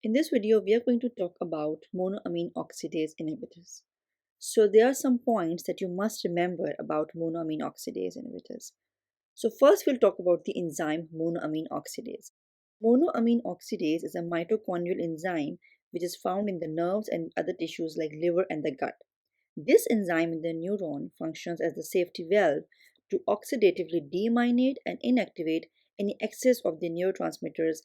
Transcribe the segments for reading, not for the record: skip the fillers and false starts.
In this video, we are going to talk about monoamine oxidase inhibitors. So there are some points that you must remember about monoamine oxidase inhibitors. So first we'll talk about the enzyme monoamine oxidase. Monoamine oxidase is a mitochondrial enzyme which is found in the nerves and other tissues like liver and the gut. This enzyme in the neuron functions as the safety valve to oxidatively demyelinate and inactivate any excess of the neurotransmitters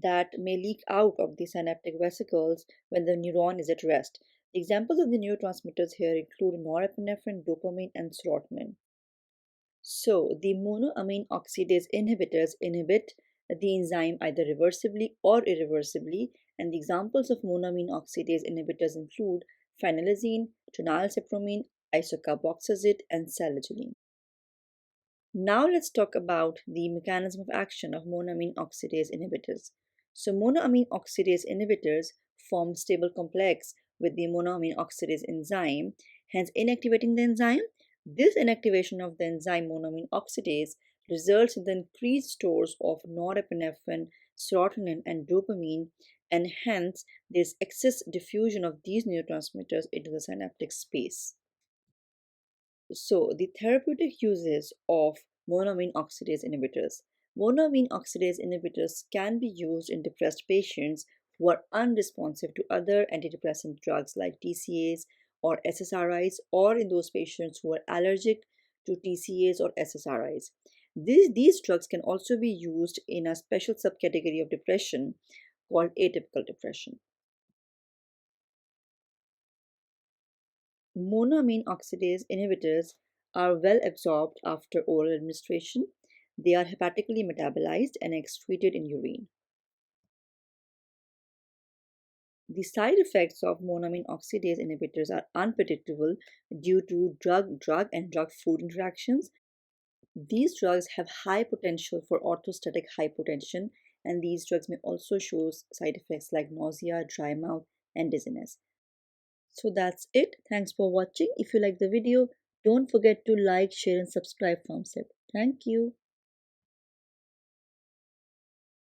that may leak out of the synaptic vesicles when the neuron is at rest. The examples of the neurotransmitters here include norepinephrine, dopamine, and serotonin. So, the monoamine oxidase inhibitors inhibit the enzyme either reversibly or irreversibly, and the examples of monoamine oxidase inhibitors include phenylazine, phenylcypromine, isocarboxazid, and salicylic. Now let's talk about the mechanism of action of monoamine oxidase inhibitors. So monoamine oxidase inhibitors form stable complex with the monoamine oxidase enzyme, hence inactivating the enzyme. This inactivation of the enzyme monoamine oxidase results in the increased stores of norepinephrine, serotonin, and dopamine, and hence there's excess diffusion of these neurotransmitters into the synaptic space. So, the therapeutic uses of monoamine oxidase inhibitors. Monoamine oxidase inhibitors can be used in depressed patients who are unresponsive to other antidepressant drugs like TCAs or SSRIs, or in those patients who are allergic to TCAs or SSRIs. These drugs can also be used in a special subcategory of depression called atypical depression. Monoamine oxidase inhibitors are well absorbed after oral administration. They are hepatically metabolized and excreted in urine. The side effects of monoamine oxidase inhibitors are unpredictable due to drug-drug and drug-food interactions. These drugs have high potential for orthostatic hypotension, and these drugs may also show side effects like nausea, dry mouth, and dizziness. So that's it. Thanks for watching. If you like the video, don't forget to like, share, and subscribe PharmCept. Thank you.